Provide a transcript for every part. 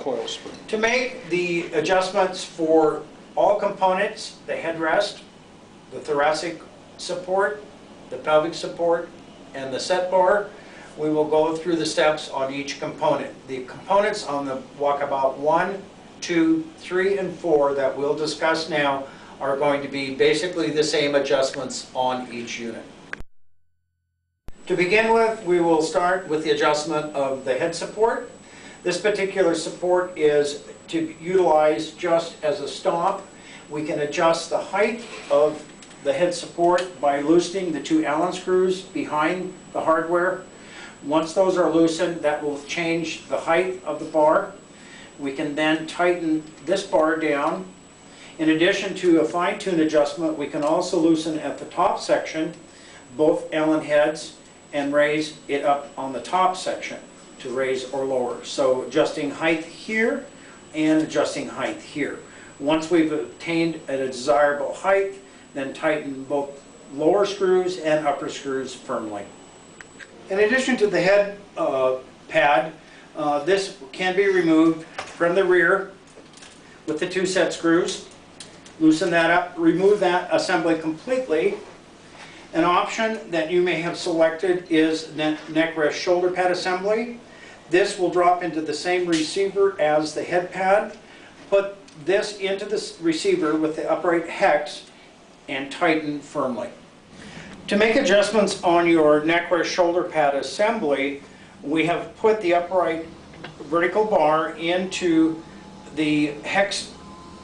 coil spring. To make the adjustments for all components, the headrest, the thoracic support, the pelvic support, and the set bar, we will go through the steps on each component. The components on the walkabout 1, 2, 3, and 4 that we'll discuss now are going to be basically the same adjustments on each unit. To begin with, we will start with the adjustment of the head support. This particular support is to utilize just as a stop. We can adjust the height of the head support by loosening the 2 Allen screws behind the hardware. Once those are loosened, that will change the height of the bar. We can then tighten this bar down. In addition to a fine-tune adjustment, we can also loosen at the top section both Allen heads and raise it up on the top section to raise or lower. So adjusting height here and adjusting height here. Once we've obtained a desirable height, then tighten both lower screws and upper screws firmly. In addition to the head pad, this can be removed from the rear with the 2 set screws. Loosen that up, remove that assembly completely. An option that you may have selected is neck rest shoulder pad assembly. This will drop into the same receiver as the head pad. Put this into the receiver with the upright hex and tighten firmly. To make adjustments on your neck rest shoulder pad assembly, we have put the upright vertical bar into the hex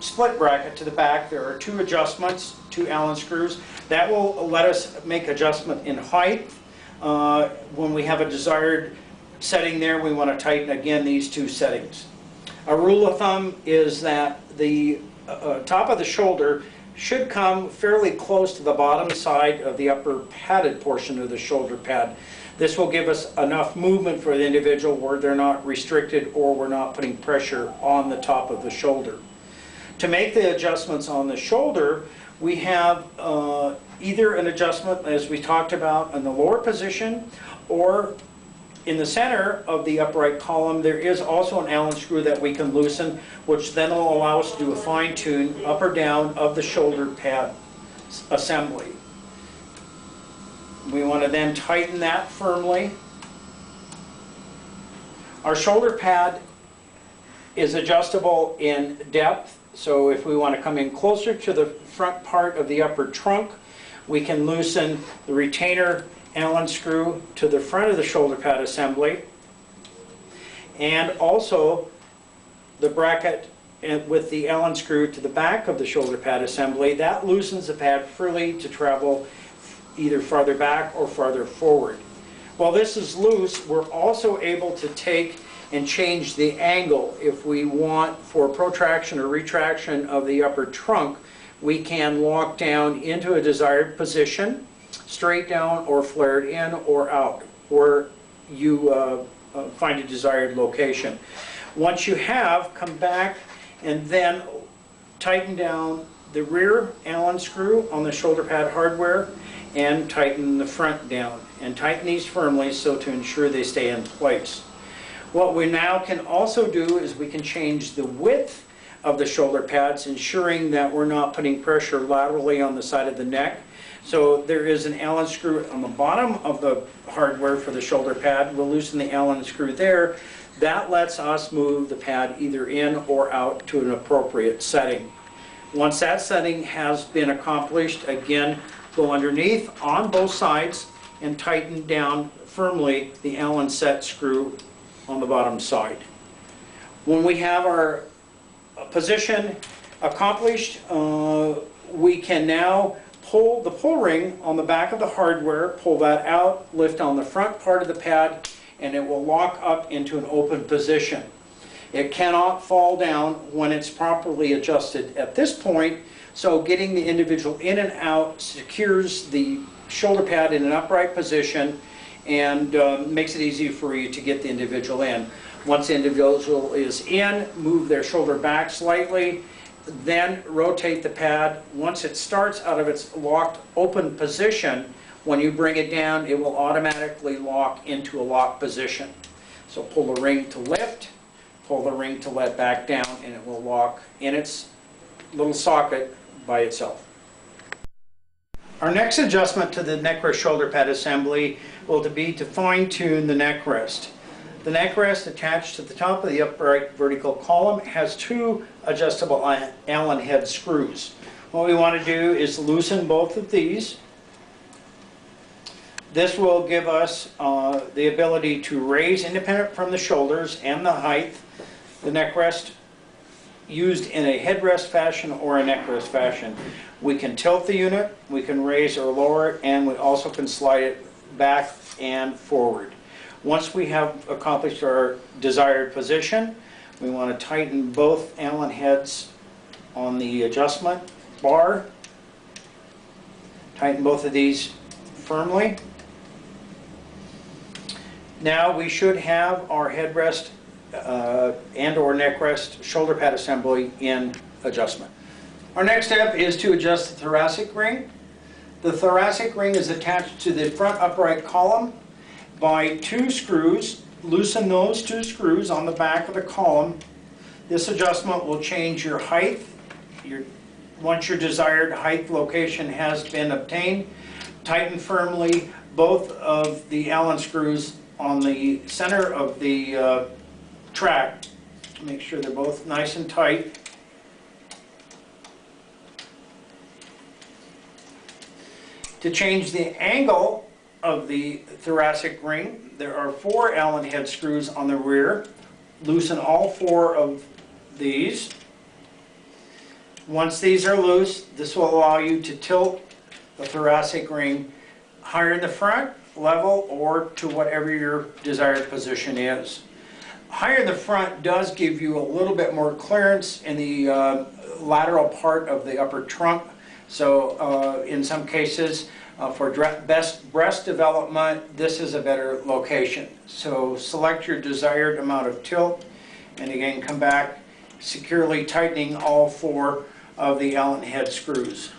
split bracket to the back. There are 2 adjustments, 2 Allen screws. That will let us make adjustment in height. When we have a desired setting there, we want to tighten again these 2 settings. A rule of thumb is that the top of the shoulder should come fairly close to the bottom side of the upper padded portion of the shoulder pad. This will give us enough movement for the individual where they're not restricted or we're not putting pressure on the top of the shoulder. To make the adjustments on the shoulder, we have either an adjustment, as we talked about, in the lower position, or in the center of the upright column there is also an Allen screw that we can loosen, which then will allow us to do a fine-tune up or down of the shoulder pad assembly. We want to then tighten that firmly. Our shoulder pad is adjustable in depth, so if we want to come in closer to the front part of the upper trunk, we can loosen the retainer Allen screw to the front of the shoulder pad assembly, and also the bracket with the Allen screw to the back of the shoulder pad assembly. That loosens the pad freely to travel either farther back or farther forward. While this is loose, we're also able to take and change the angle. If we want for protraction or retraction of the upper trunk, we can lock down into a desired position, straight down or flared in or out, where you find a desired location. Once you have, come back and then tighten down the rear Allen screw on the shoulder pad hardware and tighten the front down. And tighten these firmly so to ensure they stay in place. What we now can also do is we can change the width of the shoulder pads, ensuring that we're not putting pressure laterally on the side of the neck. So there is an Allen screw on the bottom of the hardware for the shoulder pad. We'll loosen the Allen screw there. That lets us move the pad either in or out to an appropriate setting. Once that setting has been accomplished, again, go underneath on both sides and tighten down firmly the Allen set screw on the bottom side. When we have our position accomplished, we can now pull the pull ring on the back of the hardware, pull that out, lift on the front part of the pad, and it will lock up into an open position. It cannot fall down when it's properly adjusted at this point, so getting the individual in and out secures the shoulder pad in an upright position and makes it easy for you to get the individual in. Once the individual is in, move their shoulder back slightly, then rotate the pad. Once it starts out of its locked open position, when you bring it down, it will automatically lock into a locked position. So pull the ring to lift, pull the ring to let back down, and it will lock in its little socket by itself. Our next adjustment to the neck rest shoulder pad assembly will be to fine tune the neck rest. The neck rest attached to the top of the upright vertical column has two adjustable Allen head screws. What we want to do is loosen both of these. This will give us the ability to raise independent from the shoulders and the height the neck rest used in a headrest fashion or a neck rest fashion. We can tilt the unit, we can raise or lower it, and we also can slide it back and forward. Once we have accomplished our desired position, we want to tighten both Allen heads on the adjustment bar. Tighten both of these firmly. Now we should have our headrest and or neck rest shoulder pad assembly in adjustment. Our next step is to adjust the thoracic ring. The thoracic ring is attached to the front upright column by two screws. Loosen those two screws on the back of the column. This adjustment will change your height. Once your desired height location has been obtained, tighten firmly both of the Allen screws on the center of the track. Make sure they're both nice and tight. To change the angle of the thoracic ring, there are 4 Allen head screws on the rear. Loosen all 4 of these. Once these are loose, this will allow you to tilt the thoracic ring higher in the front, level, or to whatever your desired position is. Higher in the front does give you a little bit more clearance in the lateral part of the upper trunk. So in some cases, for best breast development, this is a better location. So select your desired amount of tilt, and again come back, securely tightening all 4 of the Allen head screws.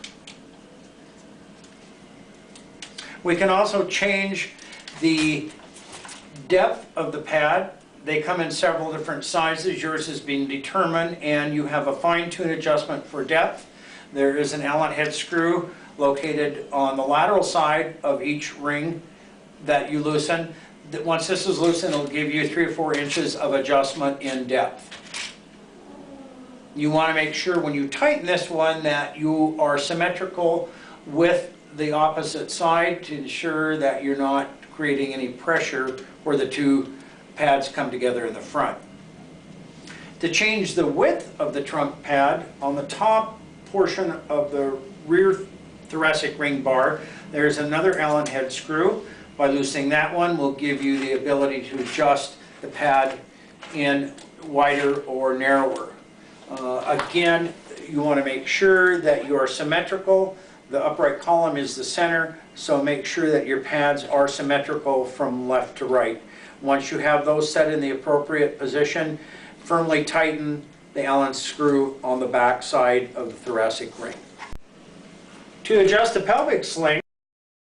We can also change the depth of the pad. They come in several different sizes. Yours is being determined, and you have a fine-tune adjustment for depth. There is an Allen head screw located on the lateral side of each ring that you loosen. Once this is loosened, it'll give you 3 or 4 inches of adjustment in depth. You want to make sure when you tighten this one that you are symmetrical with the opposite side to ensure that you're not creating any pressure where the 2 pads come together in the front. To change the width of the trunk pad, on the top portion of the rear thoracic ring bar, there's another Allen head screw. By loosening that one will give you the ability to adjust the pad in wider or narrower. Again, you want to make sure that you are symmetrical. The upright column is the center, so make sure that your pads are symmetrical from left to right. Once you have those set in the appropriate position, firmly tighten the Allen screw on the back side of the thoracic ring. To adjust the pelvic sling,